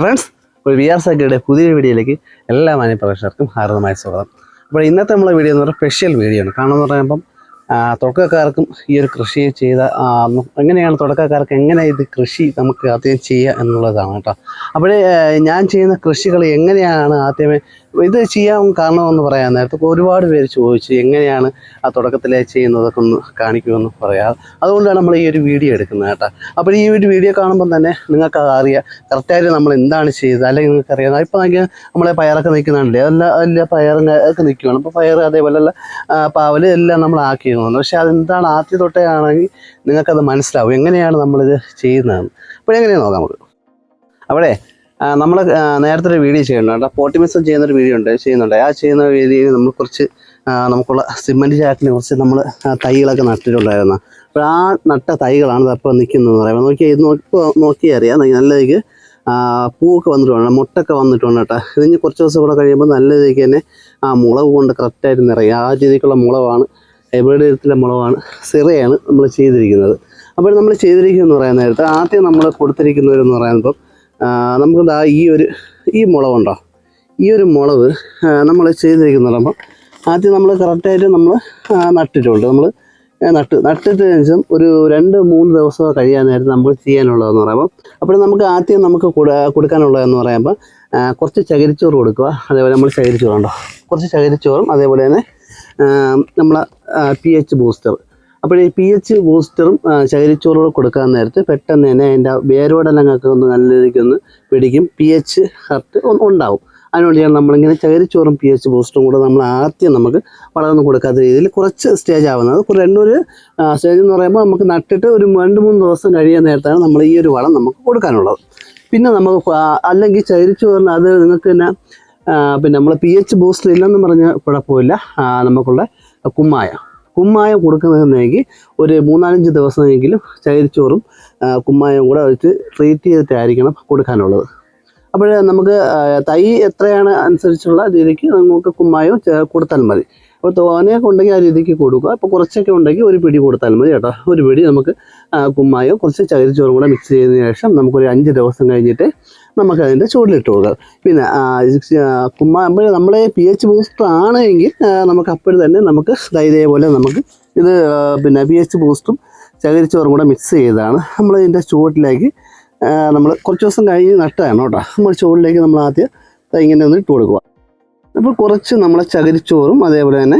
Friends, ഒരു V R സഖിയുടെ പുതിയ വീഡിയോയിലേക്ക് എല്ലാ മാന്യപ്രേക്ഷകർക്കും ഹാർദമായ സ്വാഗതം. അപ്പോൾ ഇന്നത്തെ നമ്മളെ വീഡിയോ എന്ന് പറഞ്ഞാൽ സ്പെഷ്യൽ വീഡിയോ ആണ്. കാരണം എന്ന് പറയുമ്പം തുടക്കക്കാർക്കും ഈ ഒരു കൃഷി ചെയ്ത എങ്ങനെയാണ് തുടക്കക്കാർക്ക് എങ്ങനെ ഇത് കൃഷി നമുക്ക് ആദ്യം ചെയ്യുക എന്നുള്ളതാണ് കേട്ടോ. അപ്പോൾ ഞാൻ ചെയ്യുന്ന കൃഷികൾ എങ്ങനെയാണ് ആദ്യമേ ഇത് ചെയ്യാൻ കാരണമെന്ന് പറയാൻ നേരത്തെ ഒരുപാട് പേര് ചോദിച്ചു എങ്ങനെയാണ് ആ തുടക്കത്തിലേ ചെയ്യുന്നതൊക്കെ ഒന്ന് കാണിക്കുമെന്ന് പറയാം. അതുകൊണ്ടാണ് നമ്മൾ ഈ ഒരു വീഡിയോ എടുക്കുന്നത് കേട്ടോ. അപ്പോൾ ഈ ഒരു വീഡിയോ കാണുമ്പോൾ തന്നെ നിങ്ങൾക്ക് അറിയാം കറക്റ്റായിട്ട് നമ്മൾ എന്താണ് ചെയ്തത്, അല്ലെങ്കിൽ നിങ്ങൾക്ക് അറിയാം. ഇപ്പോൾ നോക്കിയാൽ നമ്മളെ പയറൊക്കെ നിൽക്കുന്നുണ്ടല്ലേ, എല്ലാ പയറൊക്കെ നിൽക്കുകയാണ്. അപ്പോൾ പയർ അതേപോലെയുള്ള പാവൽ എല്ലാം നമ്മൾ ആക്കിയിരുന്നു. പക്ഷേ അതെന്താണ് ആദ്യം തൊട്ടേ ആണെങ്കിൽ നിങ്ങൾക്കത് മനസ്സിലാവും എങ്ങനെയാണ് നമ്മളിത് ചെയ്യുന്നതെന്ന്. അപ്പോൾ എങ്ങനെയാണ് നോക്കാം നമുക്ക്. അവിടെ നമ്മൾ നേരത്തെ ഒരു വീഡിയോ ചെയ്യുന്നുണ്ട്, പോട്ടിമിസം ചെയ്യുന്നൊരു വീഡിയോ ചെയ്യുന്നുണ്ട്. ആ ചെയ്യുന്ന വീഡിയോയിൽ നമ്മൾ കുറച്ച് നമുക്കുള്ള സിമൻറ്റ് ചാക്കിനെ കുറിച്ച് നമ്മൾ തൈകളൊക്കെ നട്ടിട്ടുണ്ടായിരുന്നു. അപ്പോൾ ആ നട്ട തൈകളാണ് അപ്പോൾ നിൽക്കുന്നതെന്ന് പറയുമ്പോൾ നോക്കിയാൽ അറിയാം. നല്ലതിലേക്ക് പൂവൊക്കെ വന്നിട്ടുണ്ട്, മുട്ടൊക്കെ വന്നിട്ടുണ്ട് കേട്ടോ. ഇതിന് കുറച്ച് ദിവസം കൂടെ കഴിയുമ്പോൾ നല്ല രീതിക്ക് തന്നെ ആ മുളക് കൊണ്ട് കറക്റ്റായിട്ട് നിറയും. ആ രീതിക്കുള്ള മുളകാണ്, ഹൈബ്രിഡ് ഇനത്തിലെ മുളകാണ്, സിറയാണ് നമ്മൾ ചെയ്തിരിക്കുന്നത്. അപ്പോൾ നമ്മൾ ചെയ്തിരിക്കുന്നതെന്ന് പറയാൻ നേരത്തെ ആദ്യം നമ്മൾ കൊടുത്തിരിക്കുന്നവരെന്ന് പറയുമ്പം നമുക്ക് ഈ മുളകുണ്ടോ, ഈ ഒരു മുളക് നമ്മൾ ചെയ്തിരിക്കുന്ന പറയുമ്പോൾ ആദ്യം നമ്മൾ കറക്റ്റായിട്ട് നമ്മൾ നട്ടിട്ടുണ്ട്. നമ്മൾ നട്ടിട്ട് ശേഷം ഒരു 2-3 ദിവസം കഴിയാൻ നേരത്തെ നമുക്ക് ചെയ്യാനുള്ളതെന്ന് പറയുമ്പോൾ അപ്പോൾ നമുക്ക് ആദ്യം നമുക്ക് കൊടുക്കാനുള്ളതെന്ന് പറയുമ്പോൾ കുറച്ച് ചകിരിച്ചോറ് കൊടുക്കുക. അതേപോലെ നമ്മൾ ചകിരിച്ചോറുണ്ടോ, കുറച്ച് ചകിരിച്ചോറും അതേപോലെ തന്നെ നമ്മൾ pH ബൂസ്റ്റർ. അപ്പോൾ ഈ pH ബൂസ്റ്ററും ചകിരിച്ചോറും കൊടുക്കാൻ നേരത്ത് പെട്ടെന്ന് തന്നെ അതിൻ്റെ വേരോടലങ്ങൾക്ക് ഒന്ന് നല്ല രീതിക്കൊന്ന് പിടിക്കും, pH കറക്റ്റ് ഉണ്ടാവും. അതിനുവേണ്ടിയാണ് നമ്മളിങ്ങനെ ചകിരിച്ചോറും pH ബൂസ്റ്ററും കൂടെ നമ്മൾ ആദ്യം നമുക്ക് വളർന്ന് കൊടുക്കാത്ത രീതിയിൽ കുറച്ച് സ്റ്റേജ് ആവുന്നത്. ഒരു സ്റ്റേജ് എന്ന് പറയുമ്പോൾ നമുക്ക് നട്ടിട്ട് ഒരു 2-3 ദിവസം കഴിയാൻ നേരത്താണ് നമ്മൾ ഈ ഒരു വളം നമുക്ക് കൊടുക്കാനുള്ളത്. പിന്നെ നമുക്ക് അല്ലെങ്കിൽ ചകിരിച്ചോറിന് അത് നിങ്ങൾക്ക് തന്നെ പിന്നെ നമ്മൾ pH ബൂസ്റ്റർ ഇല്ലെന്ന് പറഞ്ഞാൽ കുഴപ്പമില്ല. നമുക്കുള്ള കുമ്മായം കൊടുക്കുന്നതെങ്കിൽ ഒരു 3-4 ദിവസമെങ്കിലും ചകിരിച്ചോറും കുമ്മായം കൂടെ വെച്ച് ട്രീറ്റ് ചെയ്തിട്ടായിരിക്കണം കൊടുക്കാനുള്ളത്. അപ്പോൾ നമുക്ക് തൈ എത്രയാണ് അനുസരിച്ചുള്ള രീതിക്ക് നമുക്ക് കുമ്മായം കൊടുത്താൽ മതി. അപ്പോൾ തോനെയൊക്കെ ഉണ്ടെങ്കിൽ ആ രീതിക്ക് കൊടുക്കുക. അപ്പോൾ കുറച്ചൊക്കെ ഉണ്ടെങ്കിൽ ഒരു പിടി കൊടുത്താൽ മതി കേട്ടോ. ഒരു പിടി നമുക്ക് കുമ്മായം കുറച്ച് ചകിരിച്ചോറും കൂടെ മിക്സ് ചെയ്തതിന് ശേഷം നമുക്കൊരു 5 ദിവസം കഴിഞ്ഞിട്ട് നമുക്കതിൻ്റെ ചൂടിലിട്ട് കൊടുക്കാം. പിന്നെ കുമ്മായം നമ്മളെ pH ബൂസ്റ്റർ ആണെങ്കിൽ നമുക്ക് അപ്പോഴും തന്നെ നമുക്ക് ഇതേപോലെ നമുക്ക് ഇത് പിന്നെ pH ബൂസ്റ്ററും ചകിരിച്ചോറും കൂടെ മിക്സ് ചെയ്താണ് നമ്മൾ ഇതിൻ്റെ ചുവട്ടിലേക്ക് നമ്മൾ കുറച്ച് ദിവസം കഴിഞ്ഞ് നട്ടതാണ് കേട്ടോ. നമ്മൾ ചുവട്ടിലേക്ക് നമ്മൾ ആദ്യം ഇങ്ങനെ ഒന്ന് ഇട്ട് കൊടുക്കുക. അപ്പോൾ കുറച്ച് നമ്മളെ ചകിരിച്ചോറും അതേപോലെ തന്നെ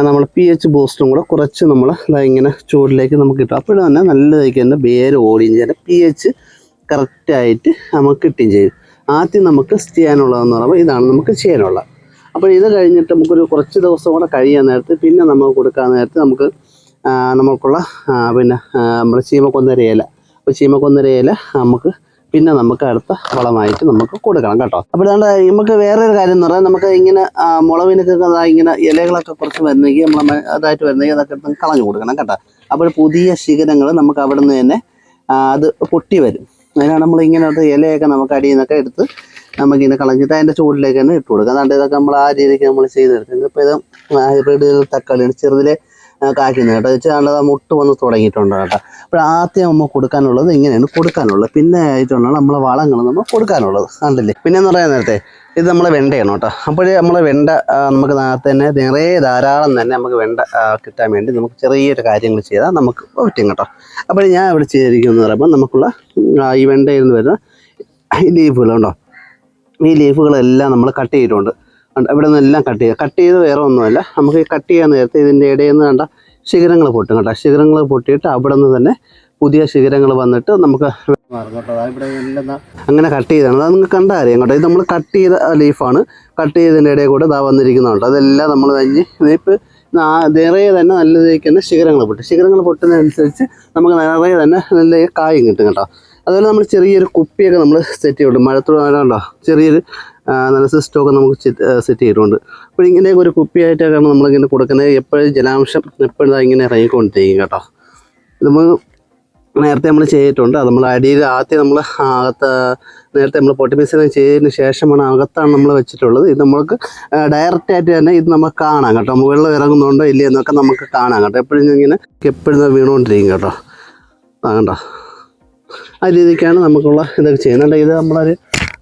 നമ്മൾ pH ബൂസ്റ്ററും കൂടെ കുറച്ച് നമ്മൾ ഇങ്ങനെ ചുവട്ടിലേക്ക് നമുക്ക് കിട്ടും. അപ്പോഴും തന്നെ നല്ലതായിരിക്കും തന്നെ വേര് ഓടുകയും ചെയ്യാൻ pH കറക്റ്റായിട്ട് നമുക്ക് കിട്ടുകയും ചെയ്യും. ആദ്യം നമുക്ക് ചെയ്യാനുള്ളതെന്ന് പറയുമ്പോൾ ഇതാണ് നമുക്ക് ചെയ്യാനുള്ളത്. അപ്പോൾ ഇത് കഴിഞ്ഞിട്ട് നമുക്കൊരു കുറച്ച് ദിവസം കൂടെ കഴിയാൻ നേരത്ത് പിന്നെ നമുക്ക് കൊടുക്കാൻ നേരത്ത് നമുക്കുള്ള പിന്നെ നമ്മുടെ ചീമക്കൊന്നര ഇല. അപ്പോൾ ചീമക്കൊന്നര ഇല നമുക്ക് അടുത്ത വളമായിട്ട് നമുക്ക് കൊടുക്കണം കേട്ടോ. അപ്പോൾ നമുക്ക് വേറൊരു കാര്യം എന്ന് പറഞ്ഞാൽ നമുക്ക് ഇങ്ങനെ മുളവിനൊക്കെ ഇങ്ങനെ ഇലകളൊക്കെ കുറച്ച് വരുന്നെങ്കിൽ നമ്മൾ അതായിട്ട് വരുന്നെങ്കിൽ അതൊക്കെ കളഞ്ഞു കൊടുക്കണം കേട്ടോ. അപ്പോൾ പുതിയ ശിഖരങ്ങൾ നമുക്ക് അവിടെ നിന്ന് തന്നെ അത് പൊട്ടി വരും. അതിനാണ് നമ്മളിങ്ങനെ ഇലയൊക്കെ നമുക്ക് അടിയിൽ നിന്നൊക്കെ എടുത്ത് നമുക്കിങ്ങനെ കളഞ്ഞിട്ട് അതിൻ്റെ ചൂടിലേക്ക് തന്നെ ഇട്ട് കൊടുക്കുക. അതുകൊണ്ട് ഇതൊക്കെ നമ്മൾ ആ രീതിക്ക് നമ്മൾ ചെയ്തെടുക്കുന്നത്. ഇപ്പോൾ ഇത് ഹൈബ്രിഡ് തക്കാളിയാണ് ചെറുതിലെ കായ്ക്കുന്നത് കേട്ടോ. വെച്ചാൽ മുട്ട് വന്ന് തുടങ്ങിയിട്ടുണ്ട് കേട്ടോ. അപ്പോൾ ആദ്യം നമ്മൾ കൊടുക്കാനുള്ളത് ഇങ്ങനെയാണ് കൊടുക്കാനുള്ളത്. പിന്നെ ആയിട്ടുള്ള നമ്മളെ വളങ്ങൾ നമ്മൾ കൊടുക്കാനുള്ളത് കണ്ടില്ലേ. പിന്നെ എന്ന് പറയാൻ നേരത്തെ ഇത് നമ്മളെ വെണ്ടയാണ് കേട്ടോ. അപ്പോഴേ നമ്മളെ വെണ്ട നമുക്ക് തന്നെ ധാരാളം തന്നെ നമുക്ക് വെണ്ട കിട്ടാൻ വേണ്ടി നമുക്ക് ചെറിയൊരു കാര്യങ്ങൾ ചെയ്താൽ നമുക്ക് പറ്റും കേട്ടോ. അപ്പോൾ ഞാൻ ഇവിടെ ചെയ്തിരിക്കുന്നത് പറയുമ്പോൾ നമുക്കുള്ള ഈ വെണ്ടയിൽ നിന്ന് വരുന്ന ഈ ലീഫുകളുണ്ടോ, ഈ ലീഫുകളെല്ലാം നമ്മൾ കട്ട് ചെയ്തിട്ടുണ്ട്. ഇവിടെ നിന്നെല്ലാം കട്ട് ചെയ്ത് വേറെ ഒന്നുമല്ല, നമുക്ക് ഈ കട്ട് ചെയ്യാൻ നേരത്തെ ഇതിൻ്റെ ഇടയിൽ നിന്ന് കണ്ട ശിഖരങ്ങൾ പൊട്ടും കേട്ടോ. ശിഖരങ്ങൾ പൊട്ടിയിട്ട് അവിടെ നിന്ന് തന്നെ പുതിയ ശിഖരങ്ങൾ വന്നിട്ട് നമുക്ക് കേട്ടോ. ഇവിടെ എല്ലാം അങ്ങനെ കട്ട് ചെയ്താണ്. അത് നിങ്ങൾക്ക് കണ്ടാൽ അറിയാം കേട്ടോ. ഇത് നമ്മൾ കട്ട് ചെയ്ത ലീഫാണ്. കട്ട് ചെയ്തതിൻ്റെ ഇടയിൽ കൂടെ വന്നിരിക്കുന്നുണ്ട്. അതെല്ലാം നമ്മൾ കഴിഞ്ഞ് ഇപ്പോൾ നിറയെ തന്നെ നല്ല രീതിക്ക് തന്നെ ശിഖരങ്ങൾ പൊട്ടുന്നതനുസരിച്ച് നമുക്ക് നിറയെ തന്നെ നല്ല കായും കിട്ടും കേട്ടോ. അതുപോലെ നമ്മൾ ചെറിയൊരു കുപ്പിയൊക്കെ നമ്മൾ സെറ്റ് ചെയ്തിട്ടുണ്ട്. മഴത്തോടുണ്ടോ ചെറിയൊരു നല്ല സിസ്റ്റമൊക്കെ നമുക്ക് സെറ്റ് ചെയ്തിട്ടുണ്ട്. അപ്പോൾ ഇങ്ങനെയൊക്കെ ഒരു കുപ്പിയായിട്ടൊക്കെയാണ് നമ്മളിങ്ങനെ കൊടുക്കുന്നത്. എപ്പോഴും ജലാംശം എപ്പോഴും ഇങ്ങനെ ഇറങ്ങിക്കൊണ്ടിരിക്കും കേട്ടോ. ഇത് നേരത്തെ നമ്മൾ ചെയ്തിട്ടുണ്ട്. അത് നമ്മൾ അടിയിൽ ആദ്യം നമ്മൾ നേരത്തെ നമ്മൾ പൊട്ടിമിക്സിങ് ചെയ്തതിന് ശേഷമാണ് അകത്താണ് നമ്മൾ വെച്ചിട്ടുള്ളത്. ഇത് നമുക്ക് ഡയറക്റ്റായിട്ട് തന്നെ ഇത് നമുക്ക് കാണാം കേട്ടോ. വെള്ളം ഇറങ്ങുന്നുണ്ടോ ഇല്ലേ എന്നൊക്കെ നമുക്ക് കാണാം കേട്ടോ. എപ്പോഴും വീണുകൊണ്ടിരിക്കും കേട്ടോ. കണ്ടോ ആ രീതിക്കാണ് നമുക്കുള്ള ഇതൊക്കെ ചെയ്യുന്നുണ്ട്. ഇത് നമ്മളൊരു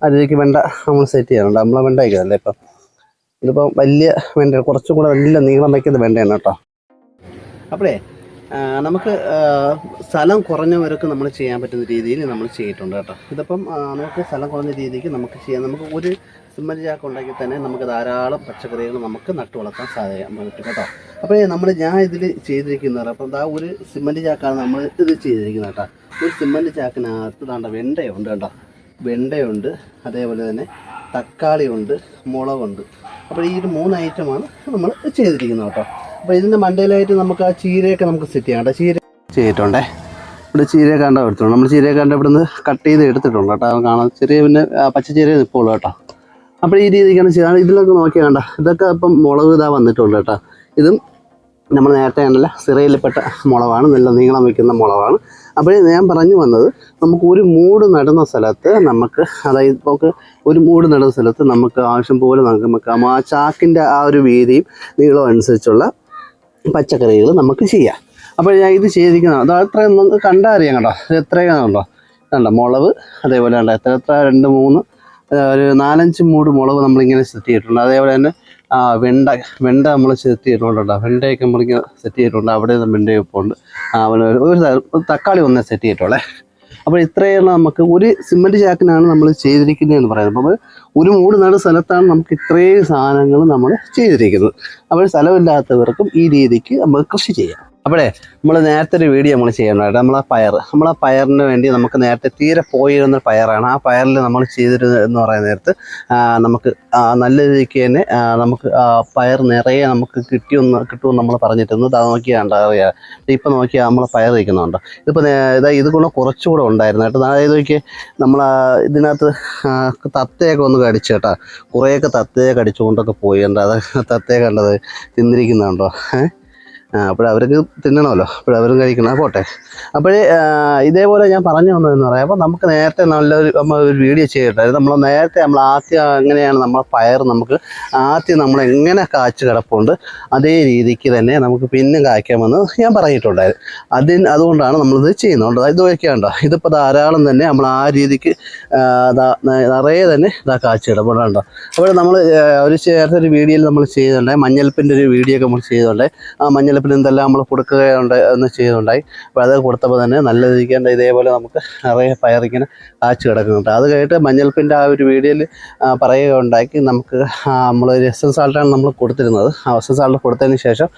അതിലേക്ക് വെണ്ട നമ്മൾ സെറ്റ് ചെയ്യാനുണ്ട്. നമ്മളെ വെണ്ട വയ്ക്കുന്നല്ലേ ഇപ്പം. ഇതിപ്പോൾ വലിയ വെണ്ട, കുറച്ചും കൂടെ വലിയ നീളം വയ്ക്കുന്ന വെണ്ടയാണ് കേട്ടോ. അപ്പോഴേ നമുക്ക് സ്ഥലം കുറഞ്ഞവർക്ക് നമ്മൾ ചെയ്യാൻ പറ്റുന്ന രീതിയിൽ നമ്മൾ ചെയ്തിട്ടുണ്ട് കേട്ടോ. ഇതിപ്പം നമുക്ക് സ്ഥലം കുറഞ്ഞ രീതിക്ക് നമുക്ക് ചെയ്യാം. നമുക്ക് ഒരു സിമൻറ്റ് ചാക്ക് ഉണ്ടെങ്കിൽ തന്നെ നമുക്ക് ധാരാളം പച്ചക്കറികൾ നമുക്ക് നട്ടു വളർത്താൻ പറ്റും കേട്ടോ. അപ്പോൾ ഞാൻ ഇതിൽ ചെയ്തിരിക്കുന്നത് അപ്പം ഒരു സിമൻറ്റ് ചാക്കാണ് നമ്മൾ ഇത് ചെയ്തിരിക്കുന്നത് കേട്ടോ. ഒരു സിമൻറ്റ് ചാക്കിനകത്ത് വെണ്ടയുണ്ട് കേട്ടോ. വെണ്ടയുണ്ട്, അതേപോലെ തന്നെ തക്കാളിയുണ്ട്, മുളകുണ്ട്. അപ്പോൾ ഈ ഒരു 3 ഐറ്റമാണ് നമ്മൾ ചെയ്തിരിക്കുന്നത് കേട്ടോ. അപ്പോൾ ഇതിൻ്റെ മണ്ടയിലായിട്ട് നമുക്ക് ആ ചീരയൊക്കെ നമുക്ക് സെറ്റ് ചെയ്യാം കേട്ടോ. ചീര ചെയ്തിട്ടുണ്ടേ. ഇവിടെ ചീരക്കാണ്ട എടുത്തിട്ടുണ്ട്. നമ്മൾ ചീരക്കാണ്ട ഇവിടെ നിന്ന് കട്ട് ചെയ്ത് എടുത്തിട്ടുണ്ട് കേട്ടോ. കാണാൻ ചെറിയ പിന്നെ പച്ചച്ചീര നിൽപ്പുള്ളൂ കേട്ടോ. അപ്പോൾ ഈ രീതിക്കാണ് ചെയ്യാൻ. ഇതിലൊക്കെ നോക്കിയാൽ കണ്ട ഇതൊക്കെ ഇപ്പം മുളക് ഇതാ വന്നിട്ടുണ്ട് കേട്ടോ. ഇതും നമ്മൾ നേരത്തെ കണ്ടല്ല സിറയിൽപ്പെട്ട മുളകാണ്, നല്ല നീളം വയ്ക്കുന്ന മുളകാണ്. അപ്പോൾ ഞാൻ പറഞ്ഞു വന്നത് നമുക്ക് ഒരു മൂട് നടുന്ന സ്ഥലത്ത് നമുക്ക്, അതായത് നമുക്ക് ഒരു മൂട് നടുന്ന സ്ഥലത്ത് നമുക്ക് ആവശ്യം പോലെ നമുക്ക് ആ ചാക്കിൻ്റെ ആ ഒരു വീതിയും നീളവും അനുസരിച്ചുള്ള പച്ചക്കറികൾ നമുക്ക് ചെയ്യാം. അപ്പോൾ ഞാൻ ഇത് ചെയ്തിരിക്കുന്നത് അത് അത്രയും കണ്ടാൽ അറിയാം കേട്ടോ. എത്രയാണല്ലോ കണ്ടോ മുളക്, അതേപോലെ കണ്ടോ എത്ര 2, 3, ഒരു 4-5 മൂട് മുളക് നമ്മളിങ്ങനെ സെറ്റ് ചെയ്തിട്ടുണ്ട്. അതേപോലെ തന്നെ വെണ്ട നമ്മൾ സെറ്റ് ചെയ്തിട്ടുണ്ട് കേട്ടോ. വെണ്ടയൊക്കെ നമ്മളിങ്ങനെ സെറ്റ് ചെയ്തിട്ടുണ്ട്. അവിടെ വെണ്ടയൊപ്പം ഉണ്ട്. ഒരു തക്കാളി ഒന്നേ സെറ്റ് ചെയ്തിട്ടുള്ളേ. അപ്പോൾ ഇത്രയുള്ള നമുക്ക് ഒരു സിമൻറ്റ് ചാക്കിനാണ് നമ്മൾ ചെയ്തിരിക്കുന്നതെന്ന് പറയുന്നത്. അപ്പോൾ ഒരു മൂട് നടുന്ന സ്ഥലത്താണ് നമുക്ക് ഇത്രയും സാധനങ്ങൾ നമ്മൾ ചെയ്തിരിക്കുന്നത്. അപ്പോൾ സ്ഥലമില്ലാത്തവർക്കും ഈ രീതിക്ക് നമുക്ക് കൃഷി ചെയ്യാം. അപ്പോഴേ നമ്മൾ നേരത്തെ ഒരു വീഡിയോ നമ്മൾ ചെയ്യണമായിട്ട് നമ്മളെ പയറിന് വേണ്ടി നമുക്ക് നേരത്തെ തീരെ പോയിരുന്ന പയറാണ്. ആ പയറിൽ നമ്മൾ ചെയ്തിരുന്നത് എന്ന് പറയുന്ന നേരത്ത് നമുക്ക് നല്ല രീതിക്ക് തന്നെ നമുക്ക് പയർ നിറയെ നമുക്ക് കിട്ടുമെന്ന് നമ്മൾ പറഞ്ഞിരുന്നു. അത് നോക്കിയാൽ അറിയാം. ഇപ്പം നോക്കിയാൽ നമ്മൾ പയർ വയ്ക്കുന്നുണ്ട്. ഇതിപ്പോൾ ഇത് കൊണ്ട് കുറച്ചുകൂടെ ഉണ്ടായിരുന്നു കേട്ടോ. അതായത് നോക്കിയാൽ നമ്മൾ ഇതിനകത്ത് തത്തയൊക്കെ ഒന്ന് കടിച്ചു കേട്ടോ. കുറേയൊക്കെ തത്തയെ കടിച്ചുകൊണ്ടൊക്കെ പോയി കണ്ടോ. അത് തത്തയെ കണ്ടത് തിന്നിരിക്കുന്നുണ്ടോ? അപ്പോൾ അവർക്ക് തിന്നണമല്ലോ, അപ്പോൾ അവരും കഴിക്കണം. പോട്ടെ. അപ്പോഴേ ഇതേപോലെ ഞാൻ പറഞ്ഞു വന്നതെന്ന് പറയാം. അപ്പോൾ നമുക്ക് നേരത്തെ ഒരു വീഡിയോ ചെയ്തിട്ടായിരുന്നു. നമ്മൾ ആദ്യം എങ്ങനെയാണ് നമ്മൾ പയർ നമുക്ക് ആദ്യം നമ്മൾ എങ്ങനെ കാച്ചു കിടപ്പുണ്ട് അതേ രീതിക്ക് തന്നെ നമുക്ക് പിന്നെ കായ്ക്കാമെന്ന് ഞാൻ പറഞ്ഞിട്ടുണ്ടായിരുന്നു. അതുകൊണ്ടാണ് നമ്മളിത് ചെയ്യുന്നുണ്ട്. ഇത് വയ്ക്കാണ്ടോ, ഇതിപ്പോൾ ധാരാളം തന്നെ നമ്മൾ ആ രീതിക്ക് നിറയെ തന്നെ കാച്ചു കിടപ്പുണ്ടോ. അപ്പോൾ നമ്മൾ നേരത്തെ ഒരു വീഡിയോയിൽ നമ്മൾ ചെയ്തിട്ടുണ്ടായി, മഞ്ഞൾപ്പിൻ്റെ ഒരു വീഡിയോ ഒക്കെ നമ്മൾ ചെയ്തിട്ടുണ്ടായി. ആ മഞ്ഞൾപ്പിന് എന്തെല്ലാം നമ്മൾ കൊടുക്കുകയുണ്ട് ചെയ്യുന്നുണ്ടായി. അപ്പോൾ അത് കൊടുത്തപ്പോൾ തന്നെ നല്ല രീതിക്ക് ഇതേപോലെ നമുക്ക് നിറയെ പയറിങ്ങനെ കാച്ചു കിടക്കുന്നുണ്ട്. അത് കഴിഞ്ഞിട്ട് മഞ്ഞൾപ്പിൻ്റെ ആ ഒരു വീഡിയോയിൽ പറയുകയുണ്ടാക്കി നമുക്ക് നമ്മളൊരു എസ്എൻ സാൾട്ടാണ് നമ്മൾ കൊടുത്തിരുന്നത്. ആ എസ്എൻ സാൾട്ട് കൊടുത്തതിന് ശേഷം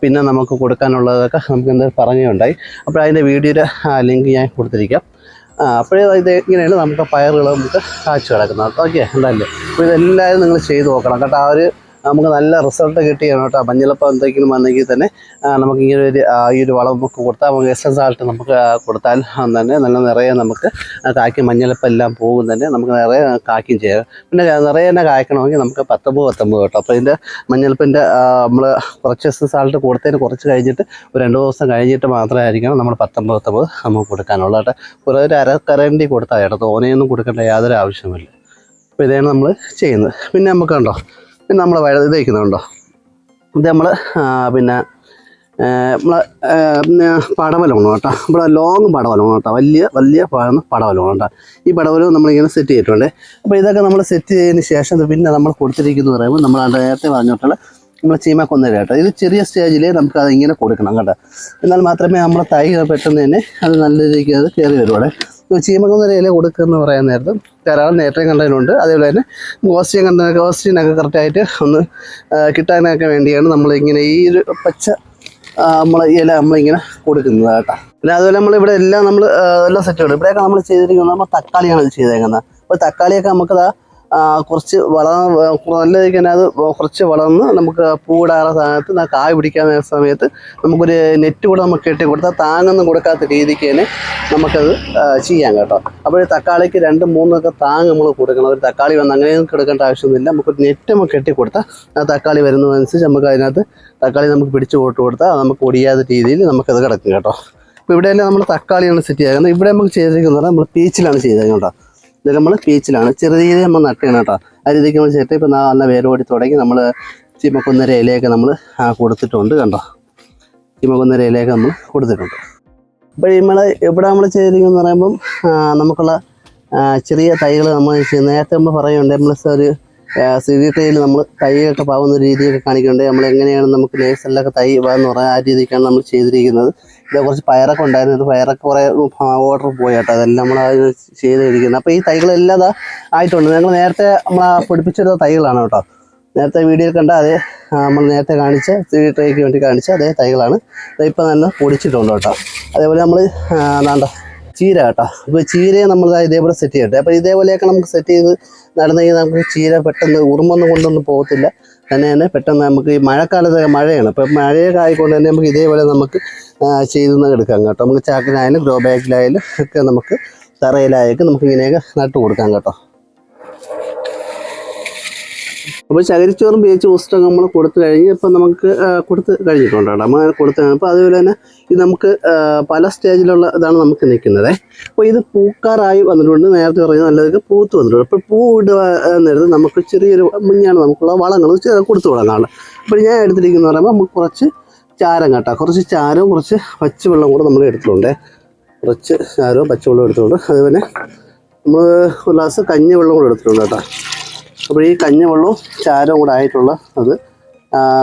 പിന്നെ നമുക്ക് കൊടുക്കാനുള്ളതൊക്കെ നമുക്ക് എന്താ പറയുകയുണ്ടായി. അപ്പോൾ അതിൻ്റെ വീഡിയോയുടെ ലിങ്ക് ഞാൻ കൊടുത്തിരിക്കാം. അപ്പോഴേ ഇത് ഇങ്ങനെയാണ് നമുക്ക് പയറുകൾ നമുക്ക് കാച്ചു കിടക്കുന്നത്. ഓക്കെ ഉണ്ടല്ലേ. അപ്പോൾ ഇതെല്ലാവരും നിങ്ങൾ ചെയ്ത് നോക്കണം കേട്ടോ. നമുക്ക് നല്ല റിസൾട്ട് കിട്ടിയാണ് കേട്ടോ. മഞ്ഞളപ്പം എന്തെങ്കിലും വന്നെങ്കിൽ തന്നെ നമുക്ക് ഇങ്ങനെ ഈ ഒരു വളം നമുക്ക് കൊടുത്താൽ നമുക്ക് എസ് സാൾട്ട് നമുക്ക് കൊടുത്താൽ തന്നെ നല്ല നിറയെ നമുക്ക് കായ്ക്കും. മഞ്ഞളപ്പം എല്ലാം പോകും തന്നെ നമുക്ക് നിറയെ കായ്ക്കും ചെയ്യാം. പിന്നെ നിറയെ തന്നെ കായ്ക്കണമെങ്കിൽ നമുക്ക് 19 കേട്ടോ. അപ്പോൾ ഇതിൻ്റെ മഞ്ഞൾപ്പിൻ്റെ നമ്മൾ കുറച്ച് എസ് സാൾട്ട് കൊടുത്തതിന് കുറച്ച് കഴിഞ്ഞിട്ട് ഒരു 2 ദിവസം കഴിഞ്ഞിട്ട് മാത്രമായിരിക്കണം നമ്മൾ 19 നമുക്ക് കൊടുക്കാനുള്ളത് കേട്ടോ. കുറേ ഒരു അരക്കരണ്ടി കൊടുത്താൽ കേട്ടോ. തോനെയൊന്നും കൊടുക്കേണ്ട യാതൊരു ആവശ്യമില്ല. അപ്പോൾ ഇതാണ് നമ്മൾ ചെയ്യുന്നത്. പിന്നെ നമുക്ക് കണ്ടോ, പിന്നെ നമ്മൾ ഇത് വയ്ക്കുന്നുണ്ടോ, ഇത് നമ്മൾ പിന്നെ പടവലമാണ് കേട്ടോ. ഇവിടെ ലോങ് പടവലമാണ് കേട്ടോ. വലിയ പടവലമാണ് കേട്ടോ. ഈ പടവലം നമ്മളിങ്ങനെ സെറ്റ് ചെയ്തിട്ടുണ്ട്. അപ്പോൾ ഇതൊക്കെ നമ്മൾ സെറ്റ് ചെയ്തതിന് ശേഷം പിന്നെ നമ്മൾ കൊടുത്തിരിക്കുന്നത് പറയുമ്പോൾ നമ്മൾ നേരത്തെ പറഞ്ഞിട്ടുള്ള നമ്മൾ ചീമക്കൊന്നര കേട്ടോ. ഇത് ചെറിയ സ്റ്റേജിൽ നമുക്ക് അതിങ്ങനെ കൊടുക്കണം കേട്ടോ. എന്നാൽ മാത്രമേ നമ്മുടെ തൈ പെട്ടെന്ന് തന്നെ അത് നല്ല രീതിക്ക് അത് കയറി വരുവാടെ. ചീമക്കൊന്നര ഇല കൊടുക്കുക പറയാൻ നേരത്ത് ധാരാളം നേട്ടം കണ്ടതിനുണ്ട്. അതേപോലെ തന്നെ കോസ്റ്റ്യനൊക്കെ കറക്റ്റായിട്ട് ഒന്ന് കിട്ടാനൊക്കെ വേണ്ടിയാണ് നമ്മളിങ്ങനെ ഈ ഒരു പച്ച ഇല നമ്മളിങ്ങനെ കൊടുക്കുന്നത് കേട്ടോ. പിന്നെ അതുപോലെ നമ്മളിവിടെ എല്ലാം എല്ലാം സെറ്റ് ചെയ്യും. ഇവിടെയൊക്കെ നമ്മൾ ചെയ്തിരിക്കുന്നത് നമ്മൾ തക്കാളിയാണ് ഇത് ചെയ്തേക്കുന്നത്. അപ്പോൾ തക്കാളിയൊക്കെ നമുക്കത് കുറച്ച് നല്ല രീതിക്ക് തന്നെ അത് കുറച്ച് വളർന്ന് നമുക്ക് പൂടാറുന്ന സ്ഥാനത്ത് കായ് പിടിക്കാൻ സമയത്ത് നമുക്കൊരു നെറ്റ് കൂടെ നമുക്ക് കെട്ടി കൊടുത്താൽ താങ്ങൊന്നും കൊടുക്കാത്ത രീതിക്ക് തന്നെ നമുക്കത് ചെയ്യാം കേട്ടോ. അപ്പോൾ തക്കാളിക്ക് 2-3 താങ്ങ് നമ്മൾ കൊടുക്കണം. ഒരു തക്കാളി വന്ന് അങ്ങനെയൊന്നും കൊടുക്കേണ്ട ആവശ്യമൊന്നുമില്ല. നമുക്കൊരു നെറ്റ് നമുക്ക് കെട്ടി കൊടുത്താൽ ആ തക്കാളി വരുന്നതനുസരിച്ച് നമുക്ക് അതിനകത്ത് തക്കാളി നമുക്ക് പിടിച്ച് കൊടുത്താൽ നമുക്ക് ഒടിയാത്ത രീതിയിൽ നമുക്കത് കിടക്കും കേട്ടോ. അപ്പോൾ ഇവിടെയെല്ലാം നമ്മൾ തക്കാളിയാണ് സെറ്റ് ചെയ്യുന്നത്. ഇവിടെ നമുക്ക് ചെയ്തിരിക്കുന്നത് നമ്മൾ പീച്ചിലാണ് ചെയ്തേക്കുന്നത് കേട്ടോ. ഇത് നമ്മൾ പീച്ചിലാണ് ചെറിയ രീതിയിൽ നമ്മൾ നട്ടണം കേട്ടോ. ആ രീതിക്ക് നമ്മൾ ചേർത്ത് ഇപ്പോൾ നല്ല വേരോടി തുടങ്ങി നമ്മൾ ചീമക്കൊന്നര ഇലയൊക്കെ നമ്മൾ കൊടുത്തിട്ടുണ്ട് കണ്ടോ. ചീമക്കൊന്നര ഇലയൊക്കെ നമ്മൾ കൊടുത്തിട്ടുണ്ട്. അപ്പോൾ ഇവിടെ നമ്മൾ ചെയ്തിരിക്കുന്നത് പറയുമ്പം നമുക്കുള്ള ചെറിയ തൈകൾ നമ്മൾ നേരത്തെ നമ്മൾ പറയുന്നുണ്ട് നമ്മൾ ഒരു സിവിക്കയിൽ നമ്മൾ തൈയൊക്കെ പാവുന്ന രീതിയൊക്കെ കാണിക്കുന്നുണ്ട്. നമ്മൾ എങ്ങനെയാണ് നമുക്ക് നേഴ്സറിലൊക്കെ തൈ പാകുന്ന പറയാൻ ആ രീതിക്കാണ് നമ്മൾ ചെയ്തിരിക്കുന്നത്. ഇത് കുറച്ച് പയറൊക്കെ ഉണ്ടായിരുന്നു. ഇത് പയറൊക്കെ കുറേ ഓർഡർ പോയി കേട്ടോ. അതെല്ലാം നമ്മൾ ചെയ്തിരിക്കുന്നത്. അപ്പോൾ ഈ തൈകളെല്ലാം ആയിട്ടുണ്ട്. ഞങ്ങൾ നേരത്തെ നമ്മൾ പൊടിപ്പിച്ചെടുത്ത തൈകളാണ് കേട്ടോ. നേരത്തെ വീഡിയോയിൽ കണ്ട അതേ നമ്മൾ നേരത്തെ കാണിച്ച ട്രേക്ക് വേണ്ടി കാണിച്ച അതേ തൈകളാണ്. ഇപ്പം തന്നെ പൊടിച്ചിട്ടുണ്ട് കേട്ടോ. അതേപോലെ നമ്മൾ എന്താ ചീര കേട്ടോ. ഇപ്പോൾ ചീരയെ നമ്മൾ ഇതേപോലെ സെറ്റ് ചെയ്യട്ടെ. അപ്പോൾ ഇതേപോലെയൊക്കെ നമുക്ക് സെറ്റ് ചെയ്ത് നടന്നെങ്കിൽ നമുക്ക് ചീര പെട്ടെന്ന് ഉറുമ്പൊന്നും കൊണ്ടൊന്നും പോകത്തില്ല. തന്നെ പെട്ടെന്ന് നമുക്ക് ഈ മഴക്കാലത്ത് മഴയാണ്. അപ്പോൾ മഴയൊക്കെ ആയിക്കൊണ്ട് തന്നെ നമുക്ക് ഇതേപോലെ നമുക്ക് ചെയ്ത് എടുക്കാം കേട്ടോ. നമുക്ക് ചാക്കിലായാലും ഗ്രോ ബാഗിലായാലും ഒക്കെ നമുക്ക് തറയിലായൊക്കെ നമുക്ക് ഇങ്ങനെയൊക്കെ നട്ട് കൊടുക്കാം കേട്ടോ. അപ്പോൾ ചകിരിച്ചോറും PH ബൂസ്റ്റൊക്കെ നമ്മൾ കൊടുത്തു കഴിഞ്ഞ് ഇപ്പം നമുക്ക് കൊടുത്ത് കഴിഞ്ഞിട്ടുണ്ട് കേട്ടോ. നമ്മൾ കൊടുത്ത് അപ്പോൾ അതുപോലെ തന്നെ ഇത് നമുക്ക് പല സ്റ്റേജിലുള്ള ഇതാണ് നമുക്ക് നിൽക്കുന്നത്. അപ്പോൾ ഇത് പൂക്കാറായി വന്നിട്ടുണ്ട്. നേരത്തെ പറയുന്നത് നല്ലതൊക്കെ പൂത്ത് വന്നിട്ടുണ്ട്. അപ്പോൾ പൂ ഇടുക നേരത്ത് നമുക്ക് ചെറിയൊരു മുഞ്ഞാണ് നമുക്കുള്ള വളങ്ങൾ കൊടുത്തു തുടങ്ങാറുള്ളത്. അപ്പോൾ ഞാൻ എടുത്തിരിക്കുന്ന പറയുമ്പോൾ നമുക്ക് കുറച്ച് ചാരം കേട്ടോ. കുറച്ച് ചാരവും കുറച്ച് പച്ചവെള്ളം കൂടെ നമ്മൾ എടുത്തിട്ടുണ്ട്. കുറച്ച് ചാരവും പച്ചവെള്ളവും എടുത്തിട്ടുണ്ട്. അതുപോലെ നമ്മൾ ഒരു ഗ്ലാസ് കഞ്ഞിവെള്ളം കൂടെ എടുത്തിട്ടുണ്ട് കേട്ടോ. അപ്പോൾ ഈ കഞ്ഞിവെള്ളവും ചാരവും കൂടെ ആയിട്ടുള്ള അത്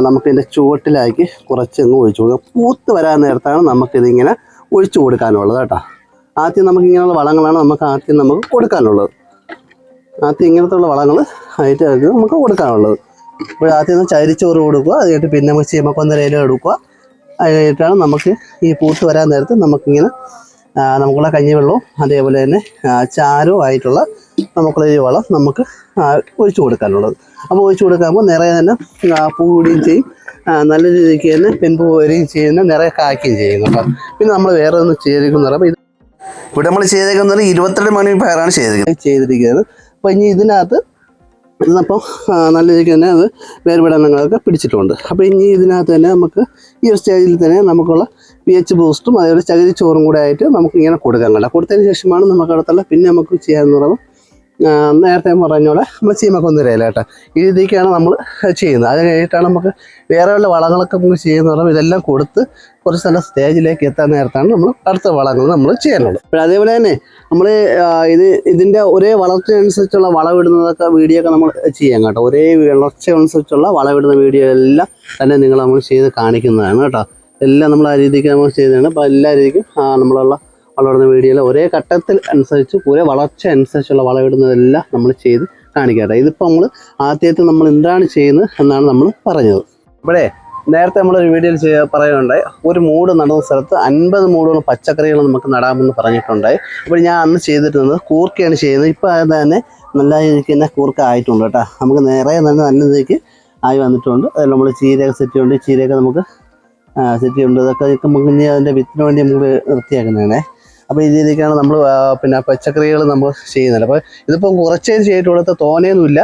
നമുക്കിതിൻ്റെ ചുവട്ടിലാക്കി കുറച്ചങ്ങ് ഒഴിച്ചു കൊടുക്കുക. പൂത്ത് വരാൻ നേരത്താണ് നമുക്കിതിങ്ങനെ ഒഴിച്ചു കൊടുക്കാനുള്ളത് കേട്ടോ. ആദ്യം നമുക്കിങ്ങനെയുള്ള വളങ്ങളാണ് നമുക്ക് കൊടുക്കാനുള്ളത്. ആദ്യം ഇങ്ങനത്തുള്ള വളങ്ങൾ ആയിട്ട് നമുക്ക് കൊടുക്കാനുള്ളത്. അപ്പോൾ ആദ്യം ചകിരിച്ചോറ് കൊടുക്കുക. അത് കഴിഞ്ഞിട്ട് പിന്നെ നമുക്ക് ചീമക്കൊന്നര ഇല എടുക്കുക. അത് കഴിഞ്ഞിട്ടാണ് നമുക്ക് ഈ പൂത്ത് വരാൻ നേരത്ത് നമുക്കിങ്ങനെ നമുക്കുള്ള കഞ്ഞിവെള്ളവും അതേപോലെ തന്നെ ചാരവും ആയിട്ടുള്ള നമുക്കുള്ള ഈ വളം നമുക്ക് ഒഴിച്ചു കൊടുക്കാനുള്ളത്. അപ്പോൾ ഒഴിച്ചു കൊടുക്കുമ്പോൾ നിറയെ തന്നെ പൂ വിടുകയും ചെയ്യും. നല്ല രീതിക്ക് തന്നെ പെൺപൂ വരികയും ചെയ്യുന്ന നിറയെ കായ്ക്കുകയും ചെയ്യും കേട്ടോ. പിന്നെ നമ്മൾ വേറെ ഒന്ന് ചെയ്തിരിക്കുന്നത് അപ്പോൾ ഇവിടെ നമ്മൾ ചെയ്തേക്കുന്നത് 22 മണി പയറാണ് ചെയ്തിരിക്കുന്നത്. അപ്പോൾ ഇനി ഇതിനകത്ത് ഇതിനപ്പോൾ നല്ല രീതിക്ക് തന്നെ അത് വേർപെടനങ്ങളൊക്കെ പിടിച്ചിട്ടുണ്ട്. അപ്പോൾ ഇനി ഇതിനകത്ത് തന്നെ നമുക്ക് ഈ ഒരു സ്റ്റേജിൽ തന്നെ നമുക്കുള്ള PH ബൂസ്റ്റും അതേപോലെ ചകിരിച്ചോറും കൂടെ ആയിട്ട് നമുക്കിങ്ങനെ കൊടുക്കാൻ കഴിയും. കൊടുത്തതിന് ശേഷമാണ് നമുക്ക് അടുത്തുള്ള പിന്നെ നമുക്ക് ചെയ്യാമെന്ന് പറയുമ്പോൾ നേരത്തെ പറഞ്ഞോടെ നമ്മൾ ചീമക്കൊന്നര ഇല കേട്ടോ. ഈ രീതിക്കാണ് നമ്മൾ ചെയ്യുന്നത്. അത് കഴിഞ്ഞിട്ടാണ് നമുക്ക് വേറെ വല്ല വളങ്ങളൊക്കെ നമുക്ക് ചെയ്യുന്ന പറയുമ്പോൾ ഇതെല്ലാം കൊടുത്ത് കുറച്ച് നല്ല സ്റ്റേജിലേക്ക് എത്താൻ നേരത്താണ് നമ്മൾ അടുത്ത വളങ്ങൾ നമ്മൾ ചെയ്യാനുള്ളത്. അപ്പോൾ അതേപോലെ തന്നെ നമ്മൾ ഇതിൻ്റെ ഒരേ വളർച്ചയനുസരിച്ചുള്ള വളമിടുന്നതൊക്കെ വീഡിയോ ഒക്കെ നമ്മൾ ചെയ്യാം കേട്ടോ. ഒരേ വളർച്ചയനുസരിച്ചുള്ള വളമിടുന്ന വീഡിയോ എല്ലാം തന്നെ നമ്മൾ ചെയ്ത് കാണിക്കുന്നതാണ് കേട്ടോ. എല്ലാം നമ്മൾ ആ രീതിക്ക് നമ്മൾ ചെയ്തതാണ്. അപ്പോൾ എല്ലാ രീതിക്കും നമ്മളുള്ള വളമിടുന്ന വീഡിയോയിൽ ഒരേ ഘട്ടത്തിൽ അനുസരിച്ച് ഒരേ വളർച്ച അനുസരിച്ചുള്ള വളമിടുന്നതെല്ലാം നമ്മൾ ചെയ്ത് കാണിക്കട്ടെ. ഇതിപ്പോൾ നമ്മൾ ആദ്യത്തെ നമ്മൾ എന്താണ് ചെയ്യുന്നത് എന്നാണ് നമ്മൾ പറഞ്ഞത്. ഇവിടെ നേരത്തെ നമ്മളൊരു വീഡിയോയിൽ പറയുകയുണ്ടായി, ഒരു മൂട് നടുന്ന സ്ഥലത്ത് 50 മൂടുകൾ പച്ചക്കറികൾ നമുക്ക് നടാമെന്ന് പറഞ്ഞിട്ടുണ്ടായി. അപ്പോൾ ഞാൻ അന്ന് ചെയ്തിരുന്നത് കൂർക്കയാണ് ചെയ്യുന്നത്. ഇപ്പോൾ അത് തന്നെ നല്ല രീതിക്ക് തന്നെ കൂർക്ക ആയിട്ടുണ്ട് കേട്ടോ. നമുക്ക് നിറയെ നല്ല രീതിക്ക് ആയി വന്നിട്ടുണ്ട്. അതിൽ നമ്മൾ ചീരയൊക്കെ സെറ്റ് ചെയ്യുന്നുണ്ട്. ചീരയൊക്കെ നമുക്ക് സെറ്റ് ചെയ്യുന്നുണ്ട്. ഇതൊക്കെ നമുക്ക് ഇനി അതിൻ്റെ വിത്തിന് വേണ്ടി നമുക്ക് വൃത്തിയാക്കുന്നതാണ്. അപ്പോൾ ഈ രീതിക്കാണ് നമ്മൾ പിന്നെ പച്ചക്കറികൾ നമ്മൾ ചെയ്യുന്നത്. അപ്പോൾ ഇതിപ്പം കുറച്ചേ ചെയ്തിട്ടുള്ളത് തോനെയൊന്നുമില്ല,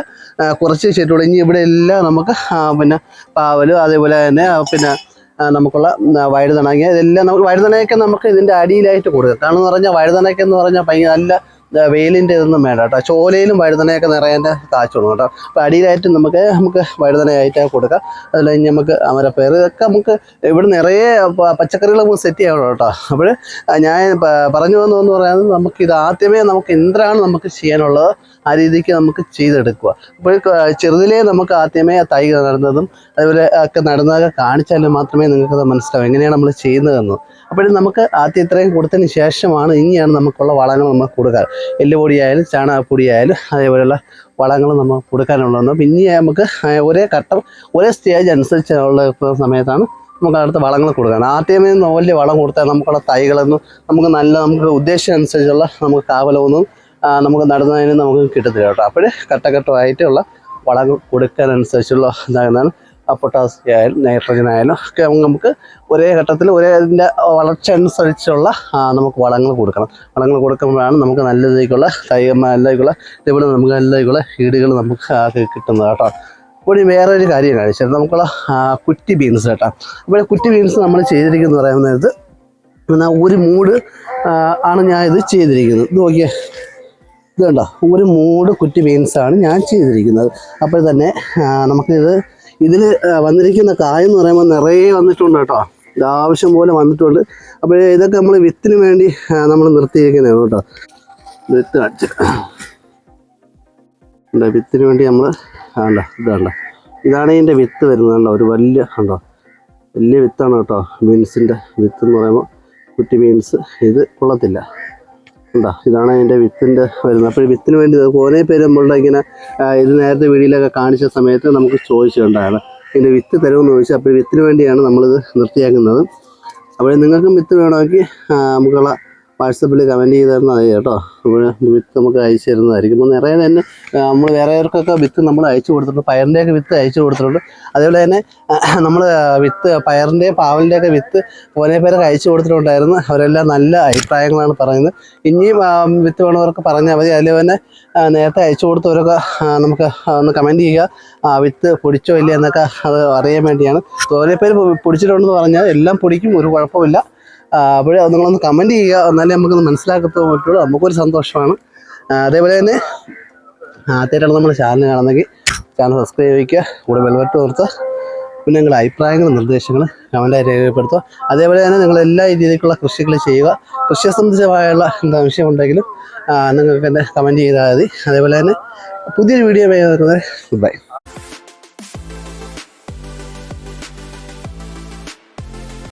കുറച്ച് ചെയ്തിട്ടുള്ളൂ. ഇനി ഇവിടെ എല്ലാം നമുക്ക് പിന്നെ പാവലും അതേപോലെ തന്നെ പിന്നെ നമുക്കുള്ള വഴുതണങ്ങ ഇതെല്ലാം നമുക്ക് വഴുതണയൊക്കെ നമുക്ക് ഇതിൻ്റെ അടിയിലായിട്ട് കൊടുക്കുക. കാരണം എന്ന് പറഞ്ഞാൽ വഴുതണയ്ക്ക് എന്ന് പറഞ്ഞാൽ ഭയങ്കര നല്ല വെയിലിൻ്റെ ഇതൊന്നും വേണ്ട കേട്ടോ. ചോലയിലും വഴുതനയൊക്കെ നിറയേണ്ട കാച്ചുള്ളൂ കേട്ടോ. അപ്പോൾ അടിയിലായിട്ട് നമുക്ക് വഴുതനയായിട്ട് കൊടുക്കാം. അതിൽ കഴിഞ്ഞ് നമുക്ക് അമരപ്പയർ ഇതൊക്കെ നമുക്ക് ഇവിടെ നിറയെ പച്ചക്കറികൾ നമുക്ക് സെറ്റ് ചെയ്യണം കേട്ടോ. അപ്പോൾ ഞാൻ പറഞ്ഞു വന്നതെന്ന് പറയുന്നത് നമുക്കിത് ആദ്യമേ നമുക്ക് എന്താണ് നമുക്ക് ചെയ്യാനുള്ളത് ആ രീതിക്ക് നമുക്ക് ചെയ്തെടുക്കുക. അപ്പോൾ ചെറുതിലേ നമുക്ക് ആദ്യമേ തൈ നടുന്നതും അതുപോലെ ഒക്കെ നടുന്നതൊക്കെ കാണിച്ചാലും മാത്രമേ നിങ്ങൾക്കത് മനസ്സിലാവും എങ്ങനെയാണ് നമ്മൾ ചെയ്യുന്നതെന്ന്. അപ്പോൾ നമുക്ക് ആദ്യം ഇത്രയും കൊടുത്തതിന് ശേഷമാണ് ഇനിയാണ് നമുക്കുള്ള വളങ്ങൾ നമുക്ക് കൊടുക്കുക. എല്ലുപൊടിയായാലും ചാണകപ്പൊടിയായാലും അതേപോലെയുള്ള വളങ്ങൾ നമ്മൾ കൊടുക്കാനുള്ളതെന്ന്. പിന്നെ നമുക്ക് ഒരേ ഘട്ടം ഒരേ സ്റ്റേജ് അനുസരിച്ചുള്ള സമയത്താണ് നമുക്ക് അടുത്ത വളങ്ങൾ കൊടുക്കണം. ആദ്യമേ വലിയ വളം കൊടുത്താൽ നമുക്കുള്ള തൈകളൊന്നും നമുക്ക് ഉദ്ദേശം അനുസരിച്ചുള്ള നമുക്ക് കാവലമൊന്നും നമുക്ക് നടുന്നതിന് നമുക്ക് കിട്ടത്തില്ല കേട്ടോ. അപ്പോൾ ഘട്ടഘട്ടമായിട്ടുള്ള വളങ്ങൾ കൊടുക്കാനനുസരിച്ചുള്ള ഇതാകുന്നതാണ് പൊട്ടാസ്യം ആയാലും നൈട്രജൻ ആയാലും ഒക്കെ നമുക്ക് ഒരേ ഘട്ടത്തിൽ ഇതിൻ്റെ വളർച്ച അനുസരിച്ചുള്ള നമുക്ക് വളങ്ങൾ കൊടുക്കണം. വളങ്ങൾ കൊടുക്കുമ്പോഴാണ് നമുക്ക് നല്ല രീതിക്കുള്ള നല്ലതിക്കുള്ള ഇതുപോലെ നമുക്ക് നല്ലതിക്കുള്ള ഈടുകൾ നമുക്ക് കിട്ടുന്നത് കേട്ടോ. അപ്പോൾ വേറൊരു കാര്യം കാണിച്ചത് നമുക്കുള്ള കുറ്റി ബീൻസ് കേട്ടോ. അപ്പോൾ കുറ്റി ബീൻസ് നമ്മൾ ചെയ്തിരിക്കുന്നത് പറയുന്നത് ഒരു മൂട് ആണ് ഞാൻ ഇത് ചെയ്തിരിക്കുന്നത്. ഇത് നോക്കിയേ, ഇത് കണ്ടോ, ഒരു മൂട് കുറ്റി ബീൻസാണ് ഞാൻ ചെയ്തിരിക്കുന്നത്. അപ്പോൾ തന്നെ ഇതിൽ വന്നിരിക്കുന്ന കായെന്ന് പറയുമ്പോൾ നിറയെ വന്നിട്ടുണ്ട് കേട്ടോ. ആവശ്യം പോലെ വന്നിട്ടുണ്ട്. അപ്പോൾ ഇതൊക്കെ നമ്മൾ വിത്തിന് വേണ്ടി നമ്മൾ നിർത്തിയിരിക്കുന്നതാണ് കേട്ടോ. വിത്ത് കാണിച്ചു വിത്തിന് വേണ്ടി നമ്മൾ ഇതാണ്ട ഇതാണ് ഇതിൻ്റെ വിത്ത് വരുന്നത് കണ്ടോ. ഒരു വലിയ വിത്താണ് കേട്ടോ. ബീൻസിൻ്റെ വിത്ത് എന്ന് പറയുമ്പോൾ കുറ്റി ബീൻസ് ഇത് കൊള്ളത്തില്ല. ഇതാണ് അതിൻ്റെ വിത്തിൻ്റെ വരുന്നത്. അപ്പോൾ വിത്തിന് വേണ്ടി കുറേ പേര് നമ്മളുടെ ഇങ്ങനെ ഇത് നേരത്തെ വീഡിയോയിലൊക്കെ കാണിച്ച സമയത്ത് നമുക്ക് ചോദിച്ചിട്ടുണ്ടാണ് ഇതിൻ്റെ വിത്ത് തരുമെന്ന് ചോദിച്ചാൽ. അപ്പോൾ വിത്തിന് വേണ്ടിയാണ് നമ്മളിത് നിർത്തിയാക്കുന്നത്. അപ്പോൾ നിങ്ങൾക്കും വിത്ത് വേണമെങ്കിൽ നമുക്കുള്ള വാട്സപ്പിൽ കമൻറ്റ് ചെയ്ത് തന്നാൽ മതി കേട്ടോ. അപ്പോൾ വിത്ത് നമുക്ക് അയച്ചു തരുന്നതായിരിക്കും. അപ്പോൾ നിറയെ തന്നെ നമ്മൾ വേറെവർക്കൊക്കെ വിത്ത് നമ്മൾ അയച്ചു കൊടുത്തിട്ടുണ്ട്. പയറിൻ്റെയൊക്കെ വിത്ത് അയച്ചു കൊടുത്തിട്ടുണ്ട്. അതേപോലെ തന്നെ നമ്മൾ വിത്ത് പയറിൻ്റെയും പാവലിൻ്റെയൊക്കെ വിത്ത് കുറേ പേരൊക്കെ അയച്ചു കൊടുത്തിട്ടുണ്ടായിരുന്നു. അവരെല്ലാം നല്ല അഭിപ്രായങ്ങളാണ് പറയുന്നത്. ഇനിയും വിത്ത് വേണവർക്ക് പറഞ്ഞാൽ മതി. അതിൽ തന്നെ നേരത്തെ അയച്ചു കൊടുത്തവരൊക്കെ നമുക്ക് ഒന്ന് കമൻറ്റ് ചെയ്യുക. വിത്ത് പൊടിച്ചോ ഇല്ല എന്നൊക്കെ അത് അറിയാൻ വേണ്ടിയാണ്. കുറേ പേര് പൊടിച്ചിട്ടുണ്ടെന്ന് പറഞ്ഞാൽ എല്ലാം പൊടിക്കും, ഒരു കുഴപ്പമില്ല. അപ്പോൾ നിങ്ങളൊന്ന് കമൻറ്റ് ചെയ്യുക, എന്നാലേ നമുക്കൊന്ന് മനസ്സിലാക്കാൻ പറ്റുള്ളൂ. നമുക്കൊരു സന്തോഷമാണ്. അതേപോലെ തന്നെ ആദ്യമായിട്ടാണ് നമ്മൾ ചാനൽ കാണുന്നെങ്കിൽ ചാനൽ സബ്സ്ക്രൈബ് ചെയ്യുക, കൂടെ ബെൽബട്ടൺ ഓർത്ത്. പിന്നെ നിങ്ങളുടെ അഭിപ്രായങ്ങളും നിർദ്ദേശങ്ങളും കമൻറ്റായി രേഖപ്പെടുത്തുക. അതേപോലെ തന്നെ നിങ്ങൾ എല്ലാ രീതിയിലുള്ള കൃഷികൾ ചെയ്യുക. കൃഷിയെ സംബന്ധിച്ചമായുള്ള എന്താ വിഷയം ഉണ്ടെങ്കിലും നിങ്ങൾക്ക് എന്നെ കമൻറ്റ് ചെയ്താൽ മതി. അതേപോലെ തന്നെ പുതിയൊരു വീഡിയോ വരുന്നത്. ബൈ.